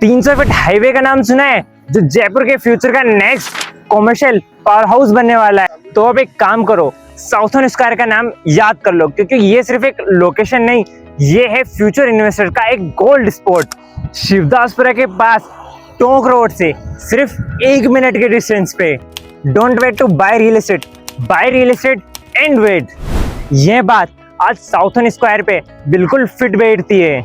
300 feet highway का नाम सुना है, जो जयपुर के फ्यूचर का नेक्स्ट कॉमर्शियल पावर हाउस बनने वाला है। तो अब एक काम करो, साउथर्न स्क्वायर का नाम याद कर लो, क्योंकि ये सिर्फ एक लोकेशन नहीं, ये है फ्यूचर इन्वेस्टर का एक गोल्ड स्पॉट। शिवदासपुरा के पास टोंक रोड से सिर्फ 1 मिनट के डिस्टेंस पे। Don't wait to buy real estate, buy real estate and wait. ये बात आज साउथर्न स्क्वायर पे बिल्कुल फिट बैठती है।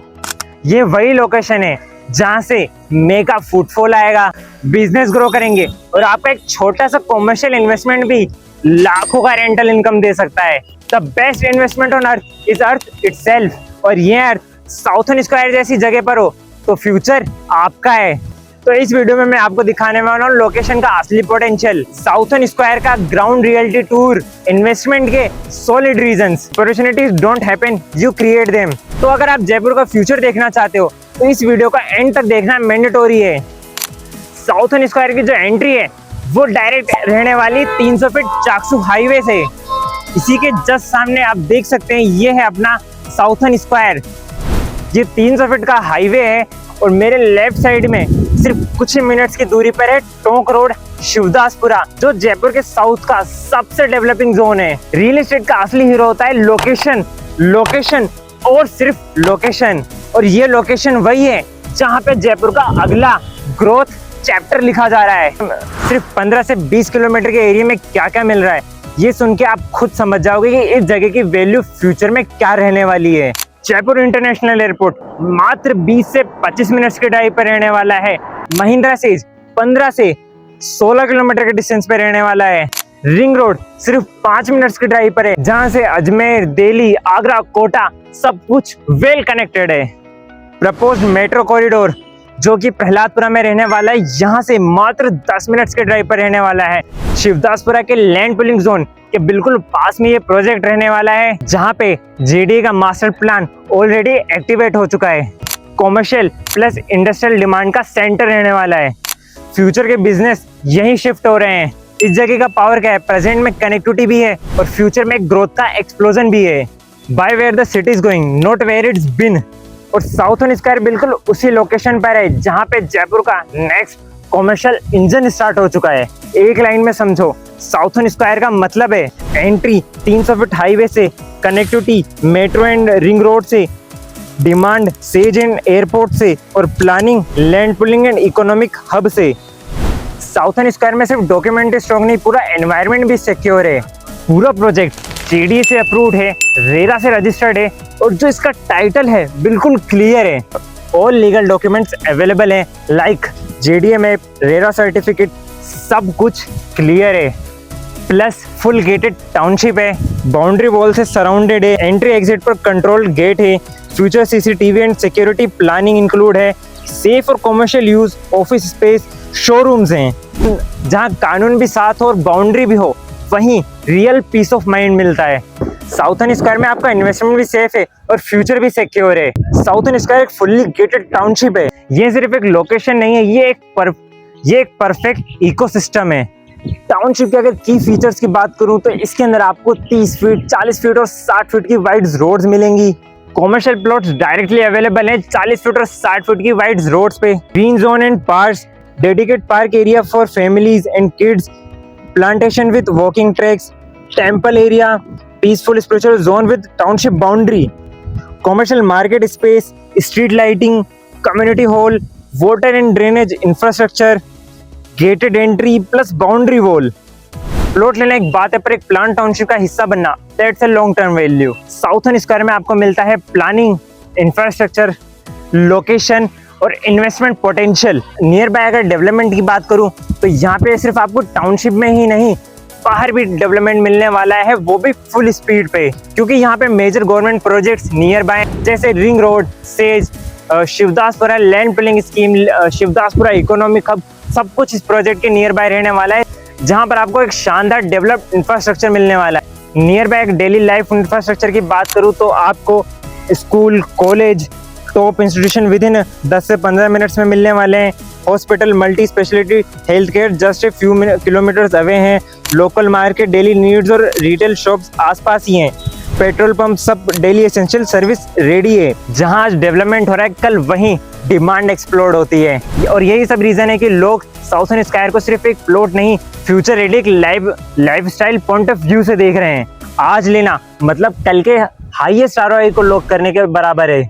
ये वही लोकेशन है जहां से मेगा फुटफॉल आएगा, बिजनेस ग्रो करेंगे और आपका एक छोटा सा कॉमर्शियल इन्वेस्टमेंट भी लाखों का रेंटल इनकम दे सकता है। The best investment on earth is earth itself. और ये अर्थ साउथर्न स्क्वायर जैसी जगह पर हो तो फ्यूचर आपका है। तो इस वीडियो में मैं आपको दिखाने वाला हूँ लोकेशन का असली पोटेंशियल, साउथर्न स्क्वायर का ग्राउंड रियलिटी टूर, इन्वेस्टमेंट के solid reasons. Opportunities don't happen, you create them. तो अगर आप जयपुर का फ्यूचर देखना चाहते हो तो इस वीडियो का एंड तक देखना मैंडेटोरी है। साउथर्न स्क्वायर की जो एंट्री है वो डायरेक्ट रहने वाली 300 फीट चाकसू हाईवे से। इसी के जस्ट सामने आप देख सकते हैं, ये है अपना साउथर्न स्क्वायर। ये 300 फीट का हाईवे है और मेरे लेफ्ट साइड में सिर्फ कुछ ही मिनट्स की दूरी पर है टोंक रोड शिवदासपुरा, जो जयपुर के साउथ का सबसे डेवलपिंग जोन है। रियल एस्टेट का असली हीरो होता है लोकेशन, लोकेशन और सिर्फ लोकेशन। और ये लोकेशन वही है जहां पे जयपुर का अगला ग्रोथ चैप्टर लिखा जा रहा है। सिर्फ 15 से 20 किलोमीटर के एरिया में क्या क्या मिल रहा है, ये सुन के आप खुद समझ जाओगे कि इस जगह की वैल्यू फ्यूचर में क्या रहने वाली है। जयपुर इंटरनेशनल एयरपोर्ट मात्र 20 से 25 मिनट्स के ड्राइव पर रहने वाला है। महिंद्रा से 15 से 16 किलोमीटर के डिस्टेंस पे रहने वाला है। रिंग रोड सिर्फ 5 मिनट्स के ड्राइव पर है, जहां से अजमेर, दिल्ली, आगरा, कोटा सब कुछ वेल कनेक्टेड है। प्रपोज्ड मेट्रो कॉरिडोर जो कि प्रहलादपुरा में रहने वाला है, यहाँ से मात्र 10 मिनट्स के ड्राइव पर रहने वाला है। शिवदासपुरा के लैंड पुलिंग जोन के बिल्कुल पास में ये प्रोजेक्ट रहने वाला है, जहाँ पे जेडीए का मास्टर प्लान ऑलरेडी एक्टिवेट हो चुका है। कॉमर्शियल प्लस इंडस्ट्रियल डिमांड का सेंटर रहने वाला है। फ्यूचर के बिजनेस यही शिफ्ट हो रहे हैं। इस जगह का पावर क्या है, प्रेजेंट में कनेक्टिविटी भी है और फ्यूचर में ग्रोथ का एक्सप्लोजन भी है। Buy where the city is going, not where it's been. और साउथर्न स्क्वायर बिल्कुल उसी लोकेशन पर है जहां पे जयपुर का नेक्स्ट कॉमर्शियल इंजन स्टार्ट हो चुका है। एक लाइन में समझो, साउथर्न स्क्वायर का मतलब है एंट्री 300 फीट हाईवे से, connectivity metro and ring road से, डिमांड सेज एंड एयरपोर्ट से और planning land pulling and economic hub से। साउथर्न स्क्वायर में सिर्फ डॉक्यूमेंट स्ट्रॉन्ग नहीं, पूरा एनवायरनमेंट भी सिक्योर है। पूरा प्रोजेक्ट जेडीए से अप्रूव्ड है, रेरा से रजिस्टर्ड है और जो इसका टाइटल है बिल्कुल क्लियर है। ऑल लीगल डॉक्यूमेंट्स अवेलेबल है, like JDA map, RERA certificate, सब कुछ क्लियर है। प्लस फुल गेटेड टाउनशिप है, बाउंड्री वॉल से सराउंडेड है, एंट्री एग्जिट पर कंट्रोल गेट है, future CCTV and security planning include है, सेफ और commercial use, office space, showrooms हैं। जहां कानून भी साथ हो और बाउंड्री भी हो, वहीं रियल पीस ऑफ माइंड मिलता है। साउथर्न स्क्वायर में आपका इन्वेस्टमेंट भी सेफ है और फ्यूचर भी सिक्योर है। साउथर्न स्क्वायर एक फुल्ली गेटेड टाउनशिप है। ये सिर्फ एक लोकेशन नहीं है, ये एक परफेक्ट इकोसिस्टम है। टाउनशिप के अगर की फीचर्स की बात करूं तो इसके अंदर आपको 30 फीट, 40 फीट और 60 फीट की वाइड रोड्स मिलेंगी। कॉमर्शियल प्लॉट्स डायरेक्टली अवेलेबल है 40 फीट और 60 फीट की वाइड रोड्स पे। Green zone and parks, dedicated park area for families and kids, plantation with walking tracks, temple area, peaceful spiritual zone with township boundary, commercial market space, street lighting, community hall, water and drainage infrastructure, gated entry plus boundary wall. Plot लेना एक बात है, पर एक plan township का हिस्सा बनना that's a long term value. Southern square में आपको मिलता है प्लानिंग, इंफ्रास्ट्रक्चर, लोकेशन और इन्वेस्टमेंट पोटेंशियल। नियर बाय अगर डेवलपमेंट की बात करूं तो यहाँ पे सिर्फ आपको टाउनशिप में ही नहीं, बाहर भी डेवलपमेंट मिलने वाला है, वो भी फुल स्पीड पे, क्योंकि यहाँ पे major government projects nearby जैसे ring road, SEZ, Shivdaspura land pooling scheme, Shivdaspura economic hub, सब कुछ इस प्रोजेक्ट के नियर बाय रहने वाला है, जहाँ पर आपको एक शानदार डेवलप्ड इंफ्रास्ट्रक्चर मिलने वाला है। नियर बाय एक डेली लाइफ इंफ्रास्ट्रक्चर की बात करूँ तो आपको school, college, top institution with in 10 से 15 मिनट्स में मिलने वाले हैं। Hospital, multi speciality health care just a few kilometres away हैं। लोकल मार्केट, डेली नीड्स और रिटेल शॉप्स आसपास ही हैं। पेट्रोल पंप, सब डेली एसेंशियल सर्विस रेडी है। जहां आज डेवलपमेंट हो रहा है, कल वहीं डिमांड एक्सप्लोड होती है। और यही सब रीजन है कि लोग साउथर्न स्काई को सिर्फ एक प्लॉट नहीं, फ्यूचर रेडी एक लाइफस्टाइल पॉइंट ऑफ व्यू से देख रहे हैं। आज लेना मतलब कल के हाईएस्ट आरओआई को लॉक करने के बराबर है।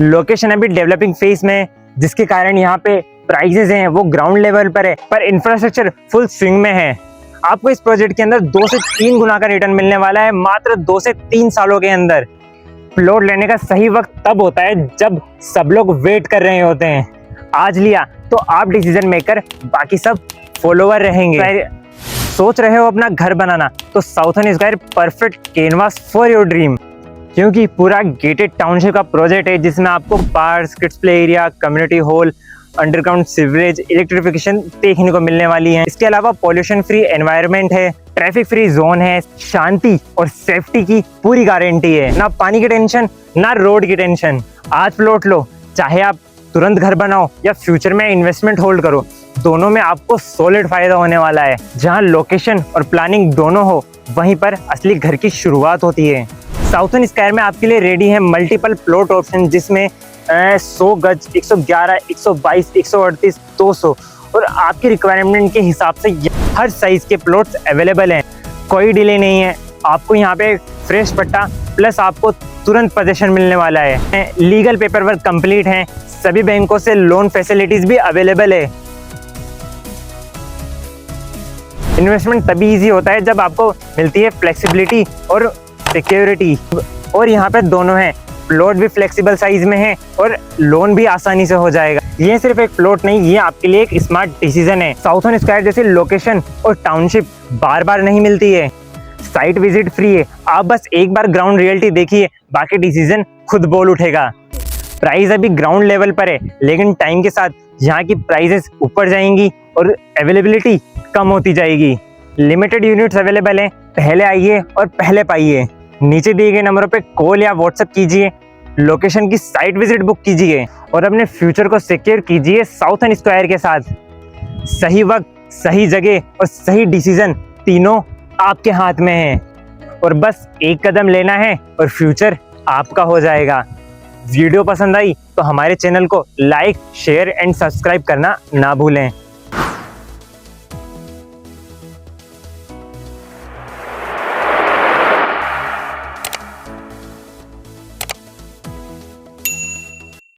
लोकेशन अभी डेवलपिंग फेज में है, जिसके कारण यहाँ पे प्राइसेस हैं वो ग्राउंड लेवल पर है, पर इंफ्रास्ट्रक्चर फुल स्विंग में है। आपको इस प्रोजेक्ट के अंदर 2 से 3 गुना का रिटर्न मिलने वाला है मात्र 2 से 3 सालों के अंदर। प्लॉट लेने का सही वक्त तब होता है जब सब लोग वेट कर रहे होते हैं। आज लिया तो आप डिसीजन मेकर, बाकी सब फॉलोवर रहेंगे। सोच रहे हो अपना घर बनाना, तो southern sky perfect canvas for your dream, क्योंकि पूरा गेटेड टाउनशिप का प्रोजेक्ट है जिसमें आपको park, kids play area, community hall, underground sewerage, electrification देखने को मिलने वाली है। इसके अलावा पॉल्यूशन फ्री एनवायरनमेंट है, ट्रैफिक फ्री जोन है, शांति और सेफ्टी की पूरी गारंटी है। ना पानी की टेंशन, ना रोड की टेंशन। आज प्लॉट लो, चाहे आप तुरंत घर बनाओ या फ्यूचर में इन्वेस्टमेंट होल्ड करो, दोनों में आपको सॉलिड फायदा होने वाला है। जहां लोकेशन और प्लानिंग दोनों हो, वहीं पर असली घर की शुरुआत होती है। साउथर्न स्काई में आपके लिए रेडी है मल्टीपल प्लॉट ऑप्शन, जिसमें 100 गज, 111, 122, 138, 200 और आपकी रिक्वायरमेंट के हिसाब से हर साइज के प्लॉट्स अवेलेबल हैं। कोई डिले नहीं है, आपको यहाँ पे फ्रेश पट्टा प्लस आपको तुरंत पोजीशन मिलने वाला है। लीगल पेपर वर्क कंप्लीट है, सभी बैंकों से लोन फैसिलिटीज भी अवेलेबल है। इन्वेस्टमेंट तभी इजी होता है जब आपको मिलती है फ्लेक्सिबिलिटी और सिक्योरिटी, और यहाँ पे दोनों हैं। प्लॉट भी फ्लेक्सिबल साइज में है और लोन भी आसानी से हो जाएगा। ये सिर्फ एक प्लॉट नहीं, ये आपके लिए एक स्मार्ट डिसीजन है। साउथर्न स्काई जैसी लोकेशन और टाउनशिप बार बार नहीं मिलती है। साइट विजिट फ्री है, आप बस एक बार ग्राउंड रियलिटी देखिए, बाकी डिसीजन खुद बोल उठेगा। प्राइस अभी ग्राउंड लेवल पर है, लेकिन टाइम के साथ यहाँ की प्राइसेस ऊपर जाएंगी और अवेलेबिलिटी कम होती जाएगी। लिमिटेड यूनिट्स अवेलेबल हैं, पहले आइए और पहले पाइए। नीचे दिए गए नंबरों पे कॉल या व्हाट्सएप कीजिए, लोकेशन की साइट विजिट बुक कीजिए और अपने फ्यूचर को सिक्योर कीजिए साउथर्न स्क्वायर के साथ। सही वक्त, सही जगह और सही डिसीजन, तीनों आपके हाथ में है। और बस एक कदम लेना है और फ्यूचर आपका हो जाएगा। वीडियो पसंद आई तो हमारे चैनल को लाइक, शेयर एंड सब्सक्राइब करना ना भूलें।